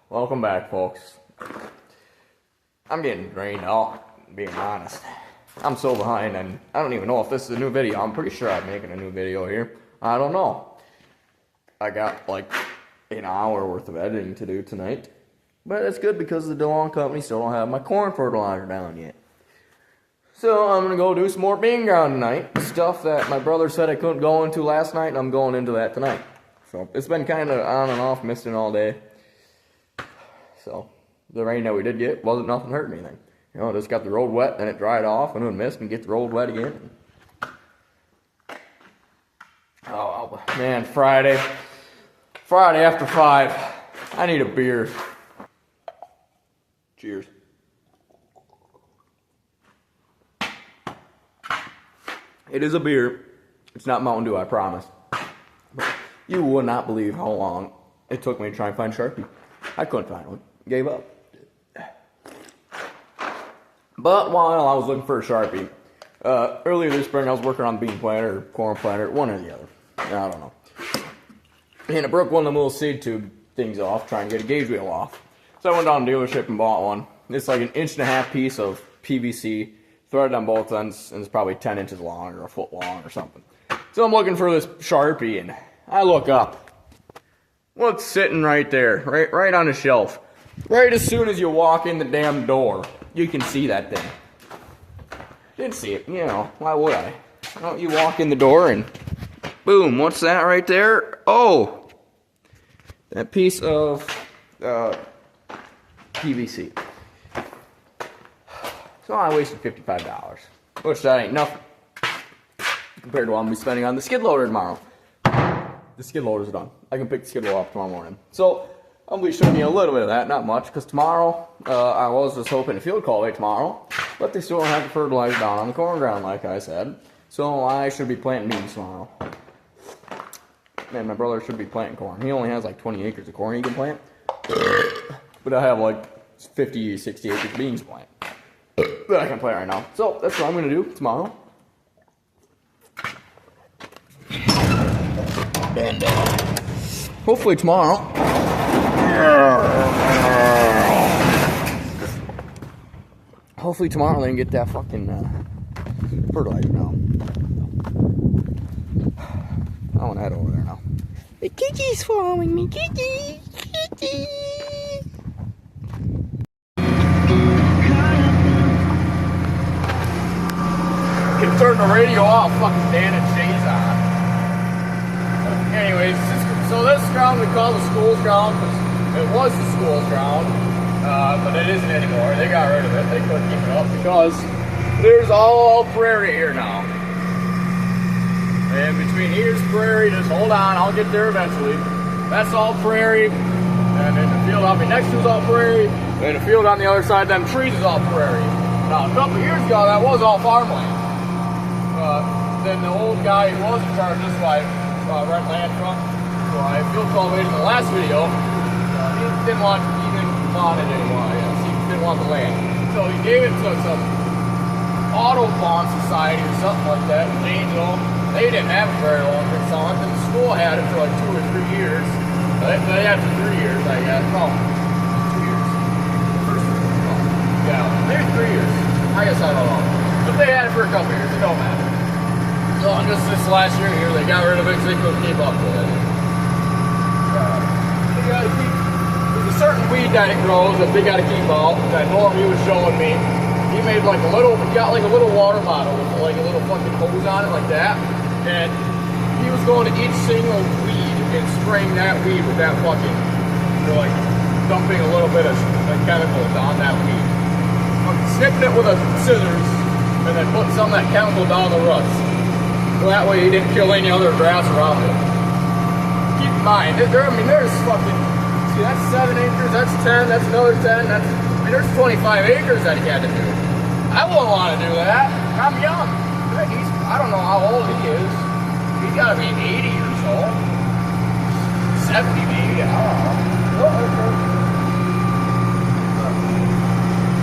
Welcome back, folks. I'm getting drained out, being honest. I'm so behind, and I don't even know if this is a new video. I'm pretty sure I'm making a new video here. I don't know. I got like an hour worth of editing to do tonight. But it's good because the DeLong company still don't have my corn fertilizer down yet. So I'm going to go do some more bean ground tonight. Stuff that my brother said I couldn't go into last night, and I'm going into that tonight. So it's been kind of on and off, misting all day. So the rain that we did get wasn't nothing hurting anything. You know, just got the road wet, then it dried off, and it would mist and get the road wet again. Oh man, Friday after 5, I need a beer. Cheers. It is a beer. It's not Mountain Dew, I promise. But you would not believe how long it took me to try and find Sharpie. I couldn't find one. Gave up. But while I was looking for a Sharpie, earlier this spring I was working on bean planter or corn planter, one or the other. I don't know. And I broke one of the little seed tube things off, trying to get a gauge wheel off. So I went down to the dealership and bought one. It's like an 1.5 inch piece of PVC, threaded on both ends, and it's probably 10 inches long or a foot long or something. So I'm looking for this Sharpie, and I look up. Well, it's sitting right there, right on the shelf. Right as soon as you walk in the damn door, you can see that thing. Didn't see it, you know, why would I? Well, you walk in the door and boom, what's that right there? Oh, that piece of PVC. So I wasted $55, which that ain't nothing compared to what I'm going to be spending on the skid loader tomorrow. The skid loader's done. I can pick the skid loader up tomorrow morning. So I'll be showing you a little bit of that, not much, because tomorrow, I was just hoping to field cultivate tomorrow, but they still don't have the fertilizer down on the corn ground, like I said. So I should be planting beans tomorrow. And my brother should be planting corn. He only has like 20 acres of corn he can plant. But I have like 50, 60 acres of beans to plant that I can plant right now. So that's what I'm going to do tomorrow. And hopefully tomorrow, they can get that fucking fertilizer now. I want to head over there now. The kitty's following me. Kitty! Kitty! You can turn the radio off. Fucking Dan and Shay's on. Anyways, so this ground we call the school's ground because it was the school's ground, but it isn't anymore. They got rid of it. They couldn't keep it up because there's all prairie here now. And between here's prairie, just hold on, I'll get there eventually. That's all prairie, and then the field I'll be next to is all prairie, and the field on the other side, them trees is all prairie. Now, a couple years ago, that was all farmland. Then the old guy who was in charge of this life, rent land from, so I field cultivated in the last video. He didn't want it anymore. He didn't want the land. So he gave it to some auto pawn society or something like that, Angel. They didn't have it very long for selling it. The school had it for like 2 or 3 years. They had it for 3 years, I guess. No, 2 years. Yeah, maybe 3 years. I guess I don't know. But they had it for a couple years. It don't matter. So just this last year here, they got rid of it because they couldn't keep up with it. They gotta keep. There's a certain weed that it grows that they gotta keep out. That Norm he was showing me. He made like a little. He got like a little water bottle with like a little fucking hose on it like that. And he was going to each single weed and spraying that weed with that fucking, like dumping a little bit of chemicals on that weed. Snipping it with a scissors and then putting some of that chemical down the roots. So that way he didn't kill any other grass around it. Keep in mind, there's fucking, see that's 7 acres, that's 10, that's another 10, there's 25 acres that he had to do. I wouldn't want to do that. I'm young. I don't know how old he is. He's got to be 80 or so. 70 maybe, I don't know.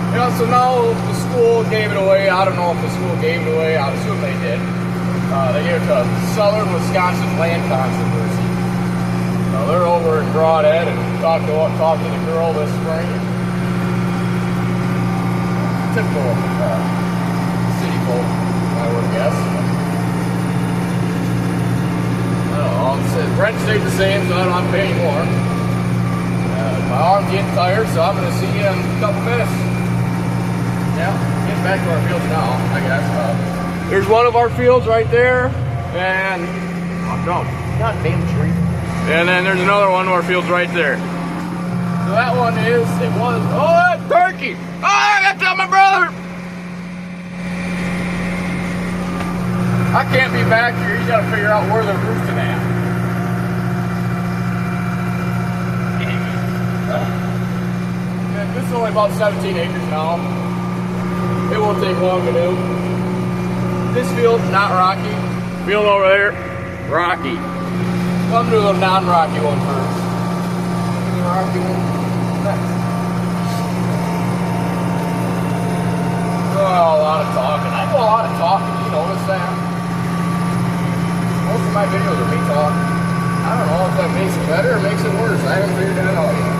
You know, so now the school gave it away. I don't know if the school gave it away. I assume they did. They gave it to Southern Wisconsin Land Conservancy. So They're over in Broadhead and talked to the girl this spring. Typical city folk, I would guess. I don't know. Rent stayed the same, so I don't have to pay anymore. My arm's getting tired, so I'm going to see you in a couple minutes. Yeah, getting back to our fields now, I guess. There's one of our fields right there, and I'm done. Not damn tree. And then there's another one of our fields right there. So that one is, oh, that's turkey! Oh, I got to tell my brother! I can't be back here. You got to figure out where they're roosting at. This is only about 17 acres now. It won't take long to do. This field's not rocky. Field over there, rocky. Come to the non-rocky one first. The rocky one next. Oh, a lot of talking. I do a lot of talking. You notice that? Most of my videos are me talking. I don't know if that makes it better or makes it worse. I haven't figured that out yet.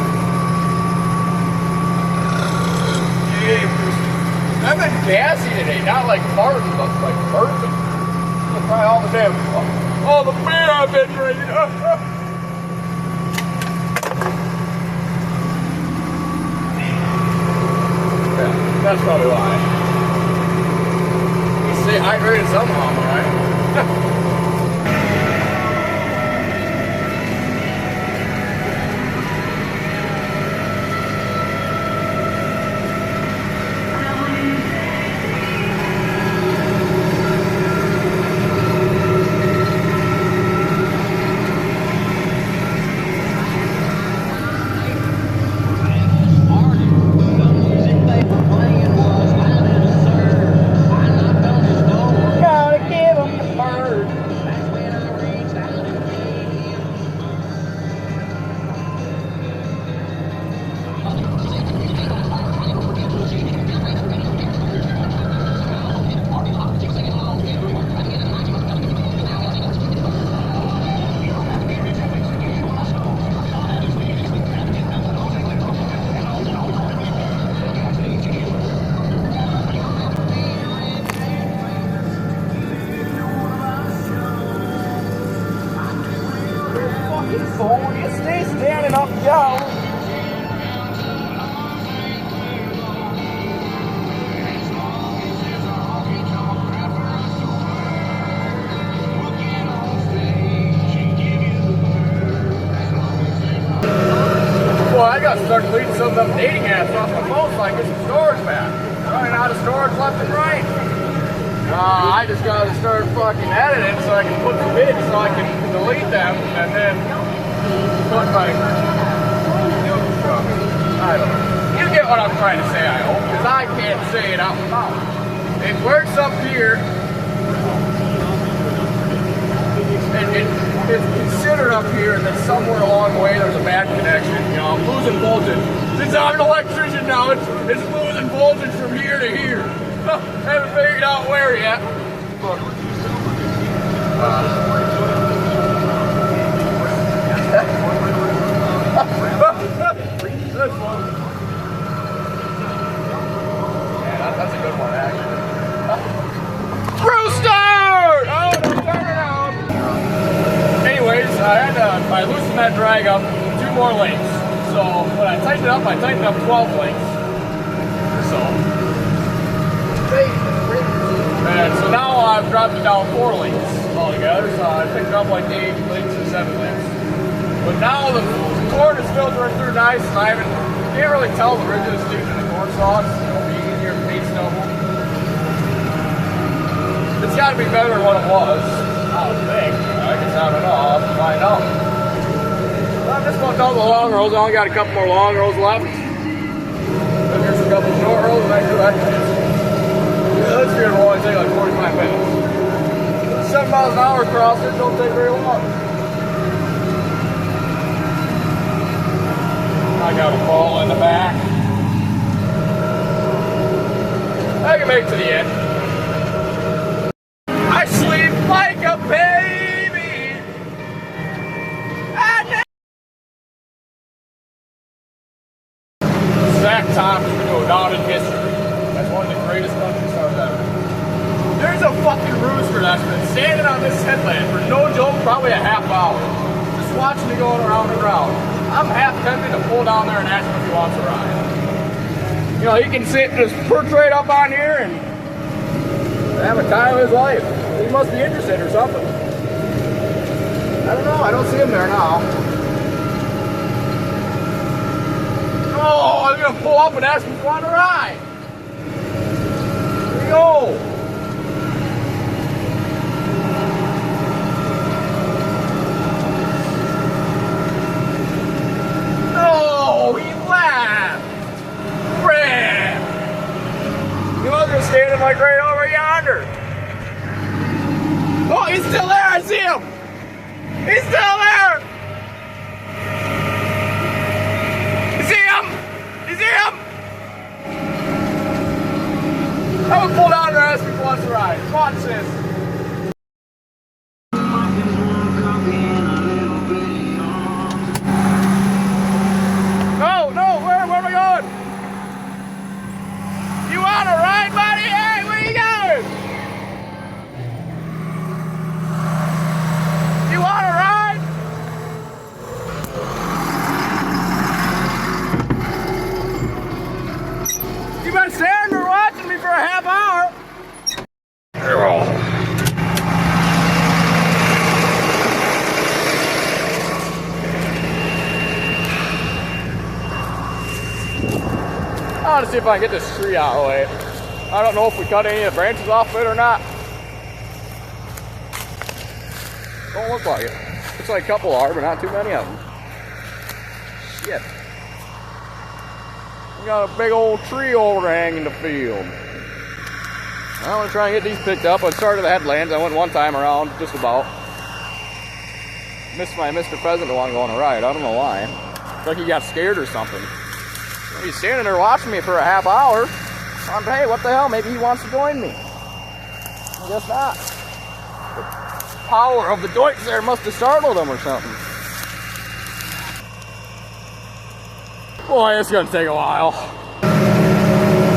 I've been gassy today, not like farting, but like burping. I'll try all the damn, all the beer I've been drinking. Yeah, that's probably why. You stay hydrated somehow, right? You stay standing up, yo. Well, I got to start deleting some of them dating apps off my phone so I can get some storage back. Running out of storage left and right. I just got to start fucking editing so I can put the vids so I can delete them and then put my... I don't know. You get what I'm trying to say, I hope, because I can't say it out loud. It works up here. It's considered up here that somewhere along the way there's a bad connection. You know, I'm losing voltage. Since I'm an electrician now, it's losing voltage from here to here. Haven't figured out where yet. That's fun. Yeah, that's a good one, actually. Rooster! Oh, don't turn it on. Anyways, I loosened that drag up 2 more links. So when I tightened it up 12 links or so. And so now I've dropped it down 4 links altogether. So I picked up like 8 links or 7 links. But now the cord is filtering through nice, and I can't really tell the ridge of the sticks in the cord sauce. It'll be easier for me to stumble. It's got to be better than what it was, I would think. I guess I don't know. I'll have to find out. Well, I'm just going to dump the long rolls. I only got a couple more long rolls left. Then there's a couple short rolls, and I do that. This here will only take like 45 minutes. 7 miles an hour across it don't take very long. I got a ball in the back. I can make it to the end. time is going to go down in history. That's one of the greatest countryside ever. There's a fucking rooster that's been standing on this headland for no joke, probably a half hour. Just watching me going around and around. I'm half tempted to pull down there and ask him if he wants a ride. You know, he can sit just perch right up on here and have a time of his life. He must be interested or something. I don't know, I don't see him there now. Oh, I'm gonna pull up and ask him if he wants a ride. Here we go. No, he laughed. Crap. He wasn't standing like right over yonder. Oh, he's still there, I see him. He's still there. You see him? You see him? I'm gonna pull down there and ask him if he wants to ride. Watch this. No, where am I going? You want to ride, buddy? Hey, where you going? You want to ride? You've been standing there watching me for a half hour. I want to see if I can get this tree out of the way. I don't know if we cut any of the branches off it or not. Don't look like it. Looks like a couple are, but not too many of them. Shit. We got a big old tree overhanging the field. I want to try and get these picked up. I started the headlands. I went one time around, just about. Missed my Mr. Pheasant to want to go on a ride. I don't know why. It's like he got scared or something. He's standing there watching me for a half hour. I'm, hey, what the hell? Maybe he wants to join me. I guess not. The power of the doits there must have startled him or something. Boy, it's gonna take a while.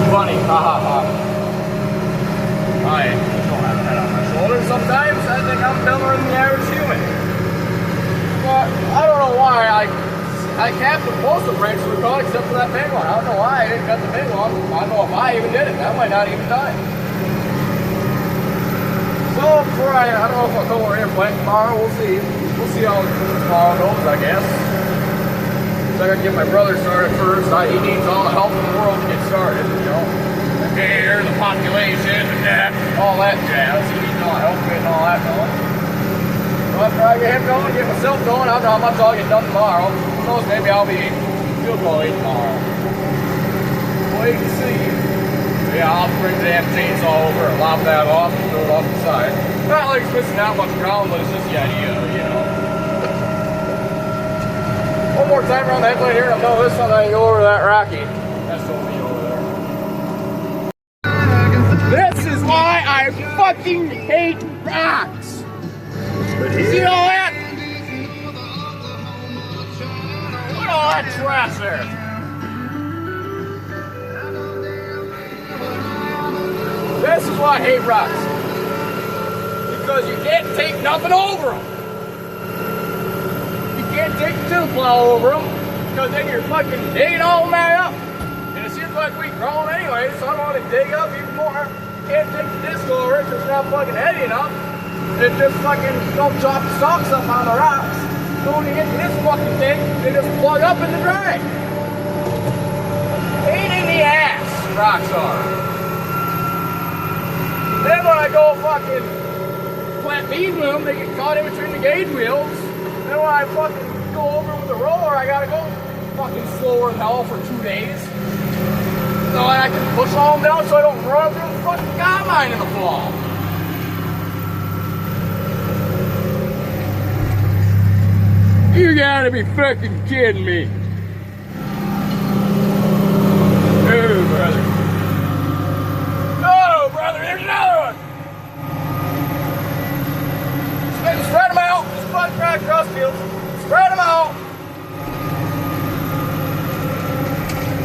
Funny, ha ha ha. I don't have a head on my shoulders sometimes. I think I'm dumber than the average human. But I don't know why I capped most of the branches we caught except for that big one. I don't know why I didn't cut the big one. I don't know if I even did it. That might not even die. So before I don't know if I'll come over here and plant tomorrow. We'll see. We'll see how tomorrow goes, I guess. So I gotta get my brother started first. He needs all the help in the world to get started, you know. The air, the population, the debt, all that jazz. He needs all the help getting all that going. So after I get him going, get myself going, I don't know how much I'll get done tomorrow. Who knows, maybe I'll be field goal eating tomorrow. Wait and see. So yeah, I'll bring the damn chainsaw over and lop that off and throw it off the side. Not like it's missing that much ground, but it's just the idea, you know. One more time around the headlight here, and I'll know this one I can go over that Rocky. That's so neat over there. This is why I fucking hate rocks. You see all that? Look at all that trash there. This is why I hate rocks. Because you can't take nothing over them. You can't take the tooth plow over them. Because then you're fucking digging all that up. And it seems like we growing anyway, so I don't want to dig up even more. Can't take the disc over it because it's not fucking heavy enough. It just fucking don't chop the stalks up on the rocks. So when you get to this fucking thing, they just plug up in the drag. Pain in the ass, rocks are. Then when I go fucking plant beans with them, they get caught in between the gauge wheels. Then when I fucking go over with the roller, I gotta go fucking slower than hell for 2 days. So I can push all them down so I don't run through the fucking combine in the fall. You gotta be fucking kidding me. Oh, brother. Oh, brother, here's another one. Spread them out. Just fucking right across the field. Spread them out.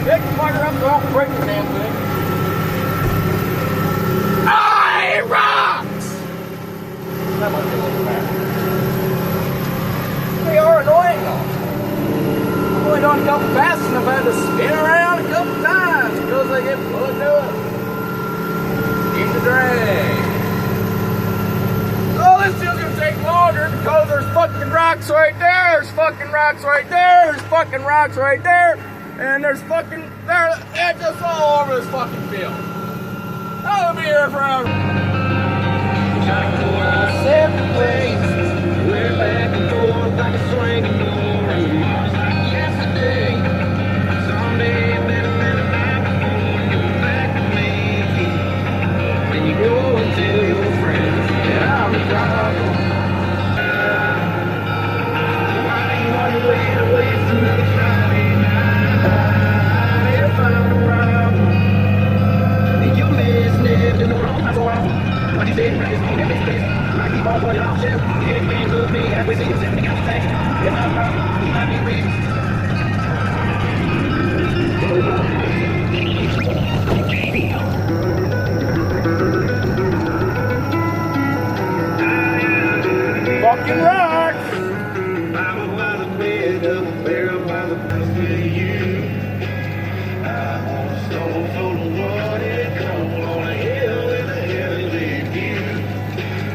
Big fire up, don't break the damn thing. Ah, it rocks! That might be a little bad. They are annoying though. I've only done a couple passes and I've had to spin around a couple times because they get plugged up. Keep the drag. Oh, this deal's gonna take longer because there's fucking rocks right there, there's fucking rocks right there, there's fucking rocks right there, and there's fucking there, it's just all over this fucking field. I'll be here forever. Seven ways, we're back and forth like a swinging door. Yesterday, someday, better than the night before, you're back with me. When you go and tell your friends that I'm a problem. Why you on your way away from the Friday night? If I'm a problem, then you're listening to the wrong song. What you say, right? It's me, that makes I keep on putting off shit. Anything to me, halfway see yourself, and got to say, if I'm a problem, you might be reason. Fucking rocks! I'm by the bed of a barrel by the best of you. I'm on a stone full of water, cold on a hill with a heavenly view.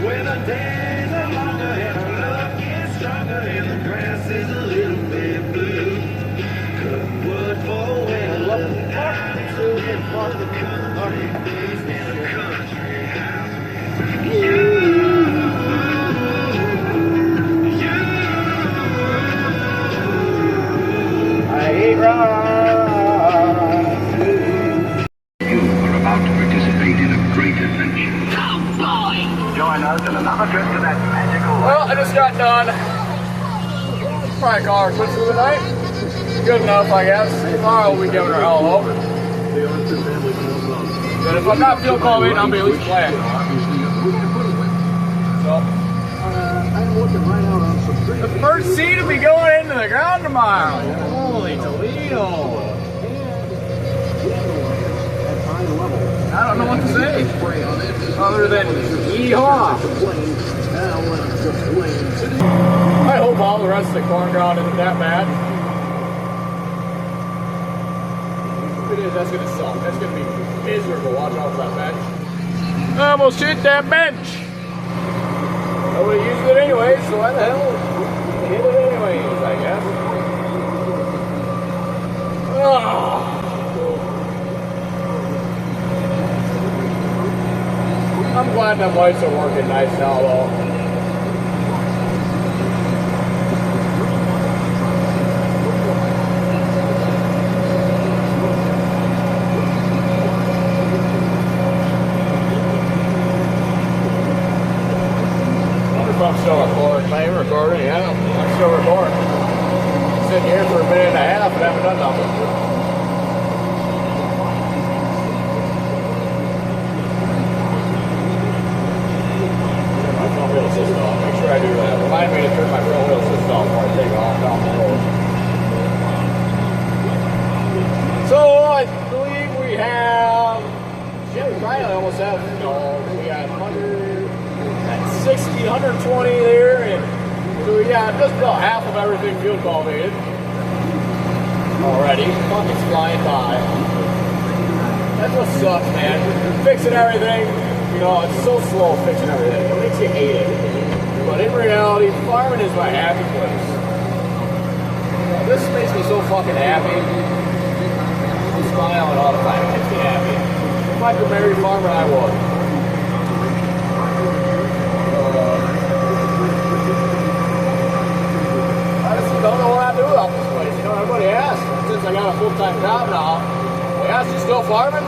Where the days are longer and our love gets stronger and the grass is a little bit blue. Cutting wood for when I love the park to get for the country days in a country house. I hate rocks. You are about to participate in a great adventure. Cowboy! Join us in another trip to that magical... Well, I just got done. Probably call her quits for the night. Good enough, I guess. Tomorrow we'll be giving her hell over. But if I'm not field call meeting, I'll be at least playing. So, the first seed will be going into the ground tomorrow. Holy Toledo. I don't know what to say other than yeehaw. I hope all the rest of the corn ground isn't that bad. If it is, that's going to suck. That's going to be miserable. Watch out for that bench. I almost hit that bench. Nobody uses it anyway, so why the hell hit it anyways, I guess. Oh. I'm glad them lights are working nice now, though. I'm still recording. Am I even recording? Yeah, I'm still recording. I'm sitting here for a minute and a half and haven't done nothing. Turn my front wheel assist off. Make sure I do that. Remind me to turn my front wheel assist off before I take off down the road. So I believe we have. Yeah, we probably almost have. No, we got 160, 120 there, and so we got just about half of everything field cultivated already. Fucking flying by. That's what sucks, man. Fixing everything, you know, it's so slow fixing everything. It makes you hate it. But in reality, farming is my happy place. This makes me so fucking happy. I'm smiling all the time. It makes me happy. If I could marry a farmer, I would. Don't know what I do about this place. You know, everybody asks. Since I got a full-time job now, they ask, you still farming?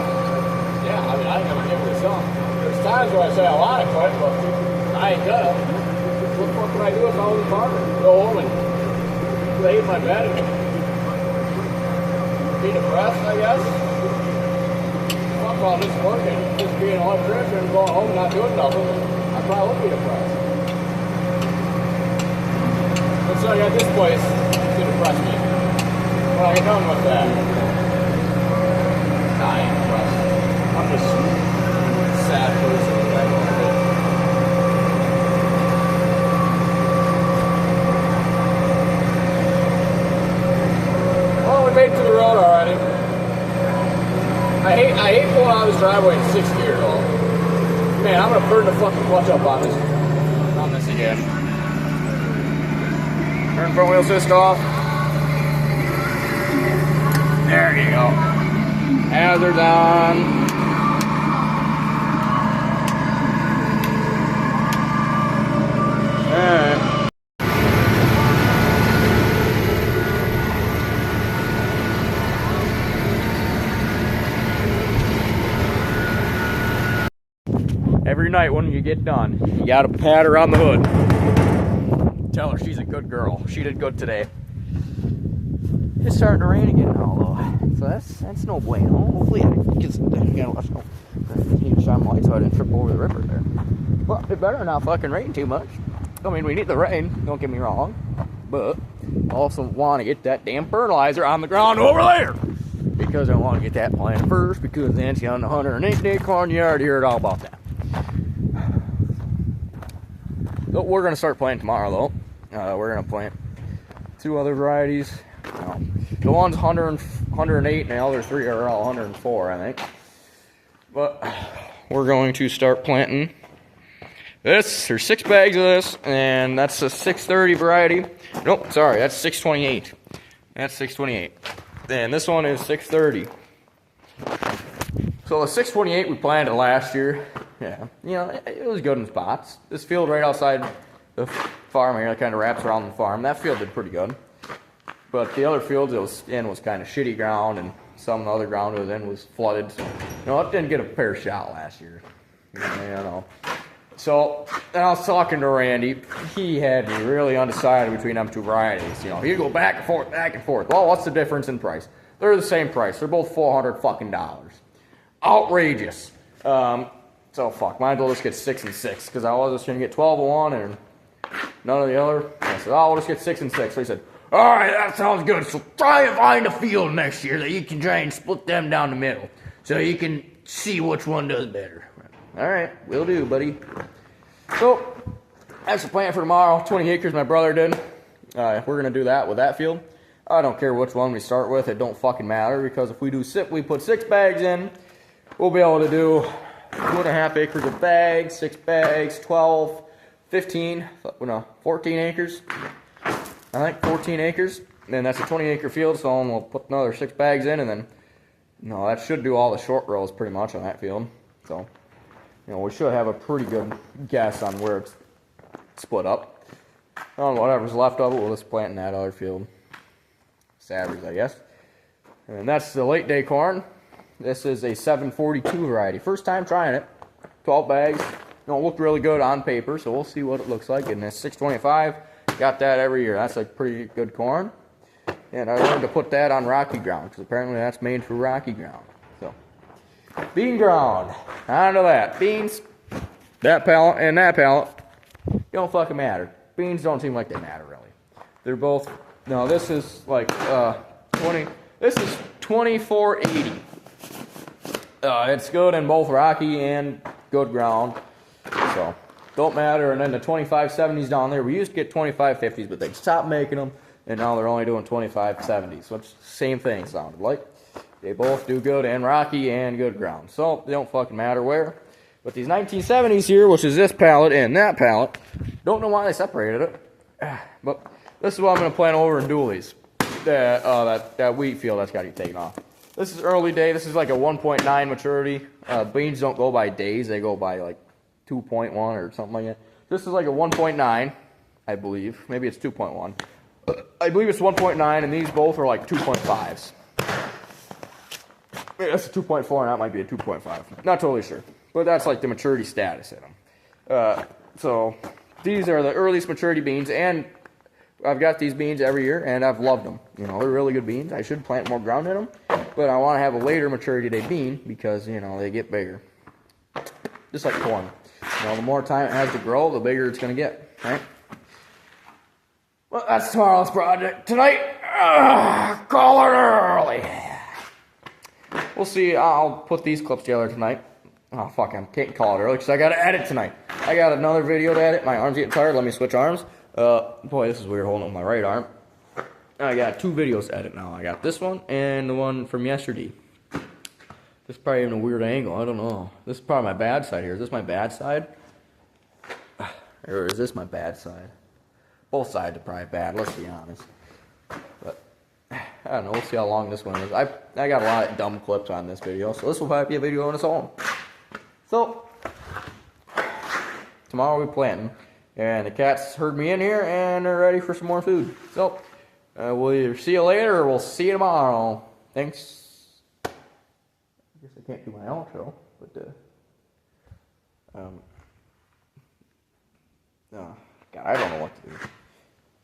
Yeah, I mean, I ain't gonna give this up. There's times where I say I want to quit, but I ain't gonna. What the fuck would I do if I wasn't farming? Go home and lay in my bed and be depressed, I guess. Fuck all this working, just being an electrician and going home and not doing nothing. I probably would be depressed. So I got this place to depress me. Well, I get done with that. out of this driveway in 6 years, though. Man, I'm gonna burn the fucking clutch up on this again. Turn front wheel assist off. There you go. Hazards on. Alright. Every night when you get done, you gotta pat her on the hood. Tell her she's a good girl. She did good today. It's starting to rain again now, though. So that's no bueno. Hopefully I gotta watch out. Need to shine my lights so I didn't trip over the river there. But it better not fucking rain too much. I mean, we need the rain, don't get me wrong. But I also want to get that damn fertilizer on the ground over there. Because I want to get that planted first, because then it's on the 108-day corn. You already heard all about that. So we're going to start planting tomorrow, though. We're going to plant 2 other varieties. The one's 108 and the other 3 are all 104, I think. But we're going to start planting this. There's 6 bags of this, and that's a 630 variety. Nope, sorry, that's 628. That's 628. And this one is 630. So the 628 we planted last year. Yeah, you know, it was good in spots. This field right outside the farm here that kind of wraps around the farm, that field did pretty good. But the other fields it was in was kind of shitty ground, and some of the other ground it was in was flooded. So, you know, it didn't get a fair shot last year. You know. So, and I was talking to Randy. He had me really undecided between them 2 varieties. You know, he'd go back and forth, back and forth. Well, what's the difference in price? They're the same price. They're both $400 fucking dollars. Outrageous. So fuck, might as well just get 6 and 6, because I was just gonna get 12 of one and none of the other. I said, oh, we'll just get 6 and 6. So he said, all right, that sounds good. So try and find a field next year that you can try and split them down the middle, so you can see which one does better. All right, will do, buddy. So that's the plan for tomorrow. 20 acres, my brother did. We're gonna do that with that field. I don't care which one we start with. It don't fucking matter, because if we put 6 bags in, we'll be able to do 2.5 acres of bags, 6 bags, 12, 15, no, 14 acres. I think 14 acres. And that's a 20-acre field, so we'll put another 6 bags in, and then, no, that should do all the short rows pretty much on that field. So, you know, we should have a pretty good guess on where it's split up. On whatever's left of it, we'll just plant in that other field. Savage, I guess. And that's the late day corn. This is a 742 variety. First time trying it. 12 bags. You know, it looked really good on paper, so we'll see what it looks like. And it's 625. Got that every year. That's like pretty good corn. And I learned to put that on rocky ground, because apparently that's made for rocky ground. So, bean ground. On to that. Beans, that pallet, and that pallet don't fucking matter. Beans don't seem like they matter, really. They're both, no, this is like 20, this is 2480. It's good in both rocky and good ground, so don't matter. And then the 2570s down there, we used to get 2550s, but they stopped making them, and now they're only doing 2570s, which same thing sounded like. They both do good in rocky and good ground, so they don't fucking matter where. But these 1970s here, which is this pallet and that pallet, don't know why they separated it, but this is what I'm going to plant over in Dooley's, that wheat field that's got to be taken off. This is early day. This is like a 1.9 maturity. Beans don't go by days. They go by like 2.1 or something like that. This is like a 1.9, I believe. Maybe it's 2.1. I believe it's 1.9, and these both are like 2.5s. Maybe that's a 2.4, and that might be a 2.5. Not totally sure. But that's like the maturity status in them. So these are the earliest maturity beans, and I've got these beans every year, and I've loved them. You know, they're really good beans. I should plant more ground in them, but I want to have a later maturity day bean because, you know, they get bigger. Just like corn. You know, the more time it has to grow, the bigger it's going to get, right? Well, that's tomorrow's project. Tonight, call it early. We'll see. I'll put these clips together tonight. Oh, fuck, I can't call it early because I got to edit tonight. I got another video to edit. My arm's getting tired. Let me switch arms. Boy, this is weird holding up my right arm. I got 2 videos to edit now. I got this one and the one from yesterday. This is probably even a weird angle. I don't know. This is probably my bad side here. Is this my bad side? Or is this my bad side? Both sides are probably bad, let's be honest. But, I don't know. We'll see how long this one is. I got a lot of dumb clips on this video, so this will probably be a video on its own. So, tomorrow we're planting. And the cats heard me in here, and they're ready for some more food. So, we'll either see you later, or we'll see you tomorrow. Thanks. I guess I can't do my outro, but, oh, God, I don't know what to do.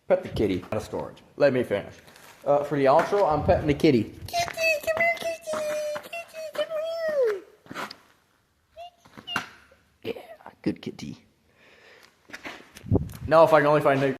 Pet the kitty out of storage. Let me finish. For the outro, I'm petting the kitty. Kitty, come here, kitty. Kitty, come here. Yeah, good kitty. Now if I can only find